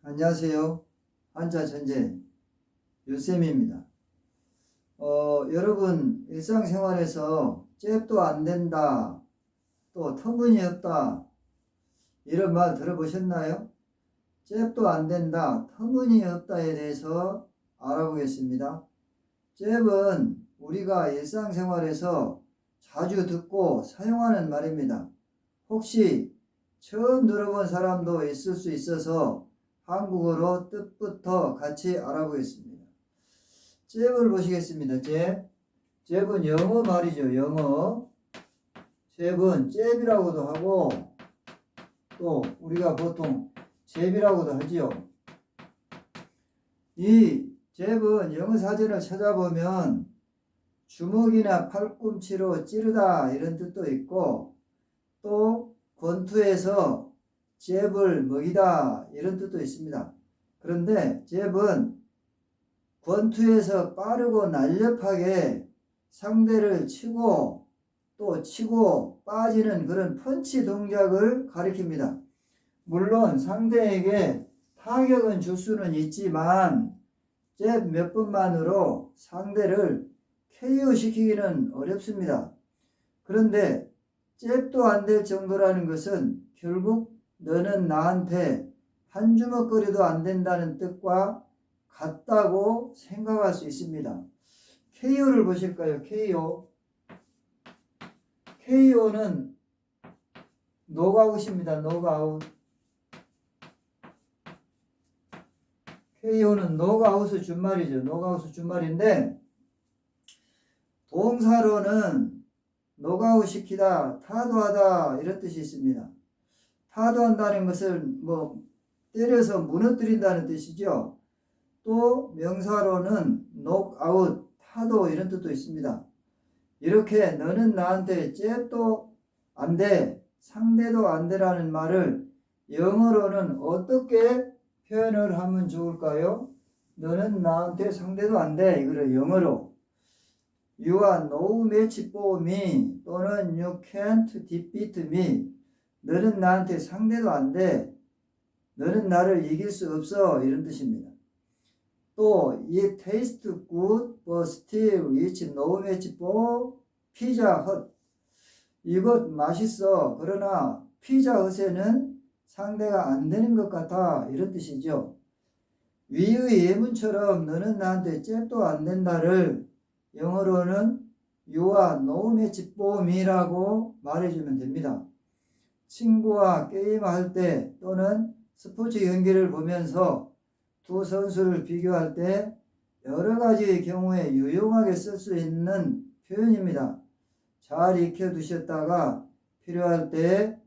안녕하세요. 한자천재 유쌤입니다. 여러분 일상생활에서 잽도 안 된다, 또 터무니없다 이런 말 들어보셨나요? 잽도 안 된다, 터무니없다에 대해서 알아보겠습니다. 잽은 우리가 일상생활에서 자주 듣고 사용하는 말입니다. 혹시 처음 들어본 사람도 있을 수 있어서 한국어로 뜻부터 같이 알아보겠습니다. 잽을 보시겠습니다. 잽은 영어 말이죠. 영어. 잽은 잽이라고도 하고 또 우리가 보통 잽이라고도 하지요. 이 잽은 영어 사전을 찾아보면 주먹이나 팔꿈치로 찌르다 이런 뜻도 있고 또 권투에서 잽을 먹이다 이런 뜻도 있습니다. 그런데 잽은 권투에서 빠르고 날렵하게 상대를 치고 또 치고 빠지는 그런 펀치 동작을 가리킵니다. 물론 상대에게 타격은 줄 수는 있지만 잽 몇 번만으로 상대를 KO 시키기는 어렵습니다. 그런데 잽도 안 될 정도라는 것은 결국 너는 나한테 한 주먹거리도 안 된다는 뜻과 같다고 생각할 수 있습니다. KO를 보실까요? KO. KO는 노가웃입니다. 노가웃. KO는 노가웃의 준말이죠. 노가웃의 준말인데 동사로는 노가웃 시키다, 타도하다 이런 뜻이 있습니다. 타도한다는 것은 때려서 무너뜨린다는 뜻이죠. 또 명사로는 녹아웃, 타도 이런 뜻도 있습니다. 이렇게 너는 나한테 잽도 안 돼, 상대도 안 되라는 말을 영어로는 어떻게 표현을 하면 좋을까요? 너는 나한테 상대도 안 돼. 이거를 영어로 You are no match for me 또는 You can't defeat me. 너는 나한테 상대도 안 돼. 너는 나를 이길 수 없어. 이런 뜻입니다. 또 It tastes good but still it's no match for Pizza Hut. 이것 맛있어. 그러나 피자 헛에는 상대가 안 되는 것 같아. 이런 뜻이죠. 위의 예문처럼 너는 나한테 잽도 안 된다를 영어로는 You are no match for me라고 말해주면 됩니다. 친구와 게임할 때 또는 스포츠 경기를 보면서 두 선수를 비교할 때 여러 가지의 경우에 유용하게 쓸 수 있는 표현입니다. 잘 익혀두셨다가 필요할 때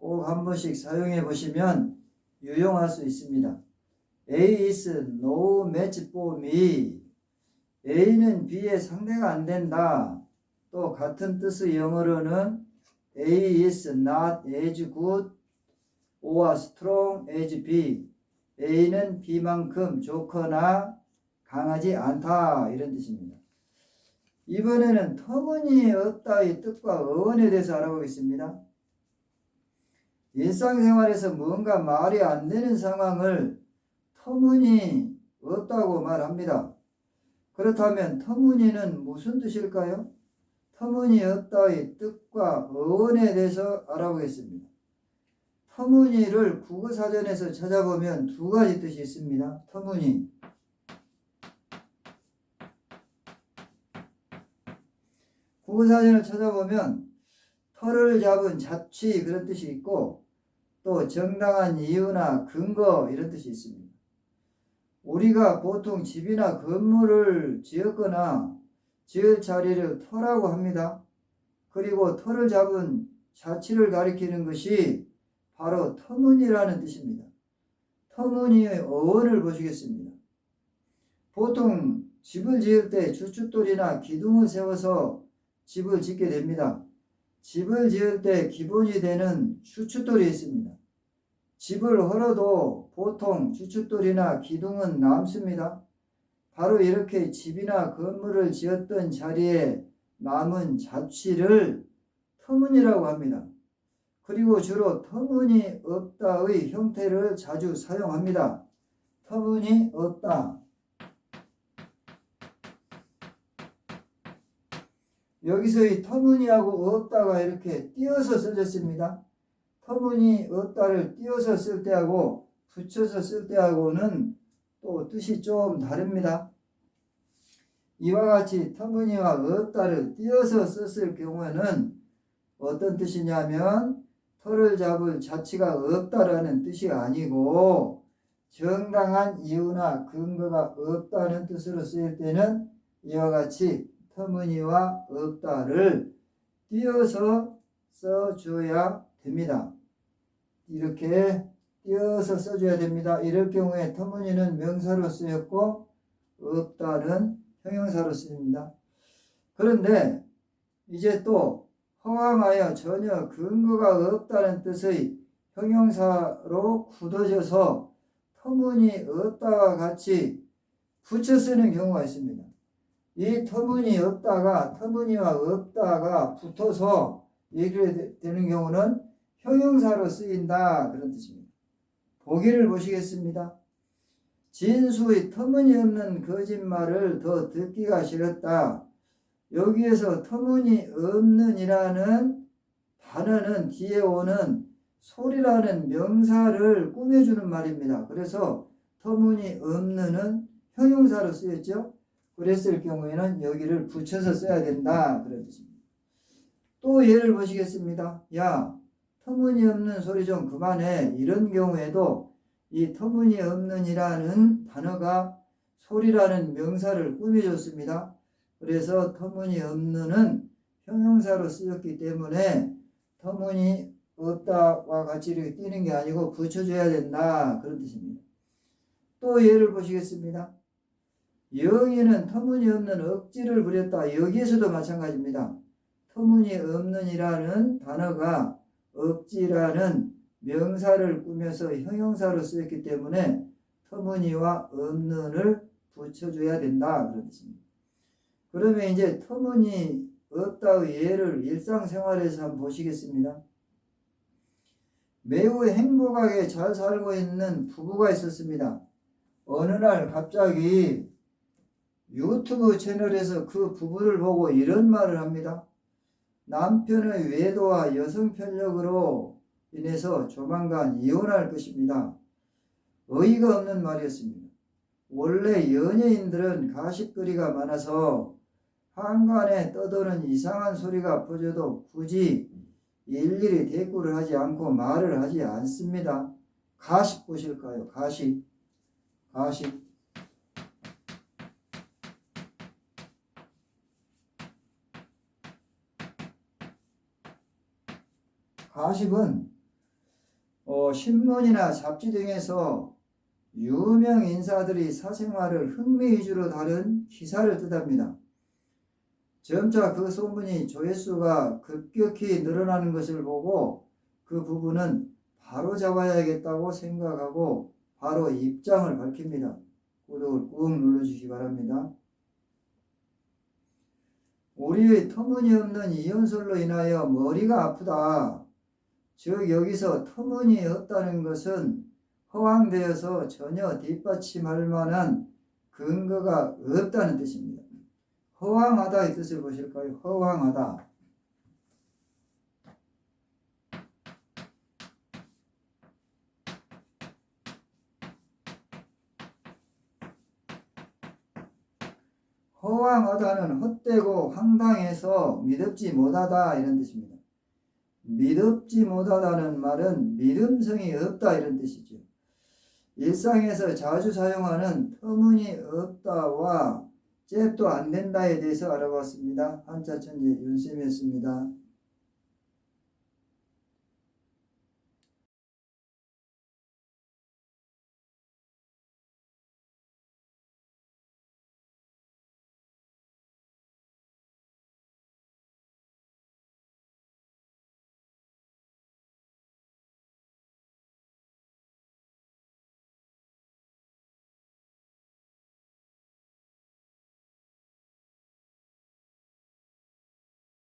꼭 한 번씩 사용해 보시면 유용할 수 있습니다. A is no match for me. A는 B의 상대가 안 된다. 또 같은 뜻의 영어로는 A is not as good or strong as B. A는 B만큼 좋거나 강하지 않다. 이런 뜻입니다. 이번에는 터무니없다의 뜻과 어원에 대해서 알아보겠습니다. 일상생활에서 뭔가 말이 안 되는 상황을 터무니없다고 말합니다. 그렇다면 터무니는 무슨 뜻일까요? 터무니없다의 뜻과 어원에 대해서 알아보겠습니다. 터무니를 국어사전에서 찾아보면 두 가지 뜻이 있습니다. 터무니. 국어사전을 찾아보면 털을 잡은 자취 그런 뜻이 있고 또 정당한 이유나 근거 이런 뜻이 있습니다. 우리가 보통 집이나 건물을 지었거나 지을 자리를 터라고 합니다. 그리고 터를 잡은 자취를 가리키는 것이 바로 터무니라는 뜻입니다. 터무니의 어원을 보시겠습니다. 보통 집을 지을 때 주춧돌이나 기둥을 세워서 집을 짓게 됩니다. 집을 지을 때 기본이 되는 주춧돌이 있습니다. 집을 헐어도 보통 주춧돌이나 기둥은 남습니다. 바로 이렇게 집이나 건물을 지었던 자리에 남은 자취를 터무니라고 합니다. 그리고 주로 터무니없다의 형태를 자주 사용합니다. 터무니없다. 여기서 이 터무니하고 없다가 이렇게 띄어서 써졌습니다. 터무니없다를 띄어서 쓸 때하고 붙여서 쓸 때하고는 또 뜻이 좀 다릅니다. 이와 같이 터무니와 없다를 띄어서 썼을 경우에는 어떤 뜻이냐면 터를 잡을 자치가 없다라는 뜻이 아니고 정당한 이유나 근거가 없다는 뜻으로 쓰일 때는 이와 같이 터무니와 없다를 띄어서 써줘야 됩니다. 이렇게 띄어서 써줘야 됩니다. 이럴 경우에 터무니는 명사로 쓰였고 없다는 형용사로 쓰입니다. 그런데 이제 또 허황하여 전혀 근거가 없다는 뜻의 형용사로 굳어져서 터무니없다와 같이 붙여 쓰는 경우가 있습니다. 이 터무니없다가 터무니와 없다가 붙어서 얘기를 되는 경우는 형용사로 쓰인다 그런 뜻입니다. 보기를 보시겠습니다. 진수의 터무니없는 거짓말을 더 듣기가 싫었다. 여기에서 터무니없는이라는 단어는 뒤에 오는 소리라는 명사를 꾸며주는 말입니다. 그래서 터무니없는은 형용사로 쓰였죠. 그랬을 경우에는 여기를 붙여서 써야 된다 그런 뜻입니다. 또 예를 보시겠습니다. 야, 터무니없는 소리 좀 그만해. 이런 경우에도 이 터무니없는이라는 단어가 소리라는 명사를 꾸며줬습니다. 그래서 터무니없는은 형용사로 쓰였기 때문에 터무니없다와 같이 이렇게 띄는 게 아니고 붙여줘야 된다 그런 뜻입니다. 또 예를 보시겠습니다. 영희는 터무니없는 억지를 부렸다. 여기에서도 마찬가지입니다. 터무니없는이라는 단어가 억지라는 명사를 꾸며서 형용사로 쓰였기 때문에 터무니와 없는을 붙여줘야 된다 그런 뜻입니다. 그러면 이제 터무니없다의 예를 일상생활에서 한번 보시겠습니다. 매우 행복하게 잘 살고 있는 부부가 있었습니다. 어느 날 갑자기 유튜브 채널에서 그 부부를 보고 이런 말을 합니다. 남편의 외도와 여성 편력으로 인해서 조만간 이혼할 것입니다. 어이가 없는 말이었습니다. 원래 연예인들은 가십거리가 많아서 한간에 떠도는 이상한 소리가 퍼져도 굳이 일일이 대꾸를 하지 않고 말을 하지 않습니다. 가십 보실까요? 가십. 가십은 신문이나 잡지 등에서 유명 인사들이 사생활을 흥미 위주로 다룬 기사를 뜻합니다. 점차 그 소문이 조회수가 급격히 늘어나는 것을 보고 그 부부는 바로 잡아야겠다고 생각하고 바로 입장을 밝힙니다. 구독을 꾹 눌러주시기 바랍니다. 우리의 터무니없는 이혼설로 인하여 머리가 아프다. 즉 여기서 터무니없다는 것은 허황되어서 전혀 뒷받침할 만한 근거가 없다는 뜻입니다. 허황하다의 뜻을 보실까요? 허황하다. 허황하다는 헛되고 황당해서 믿음지 못하다 이런 뜻입니다. 믿음지 못하다는 말은 믿음성이 없다 이런 뜻이죠. 일상에서 자주 사용하는 터무니없다와 잽도 안 된다에 대해서 알아봤습니다. 한자천재 윤쌤이었습니다.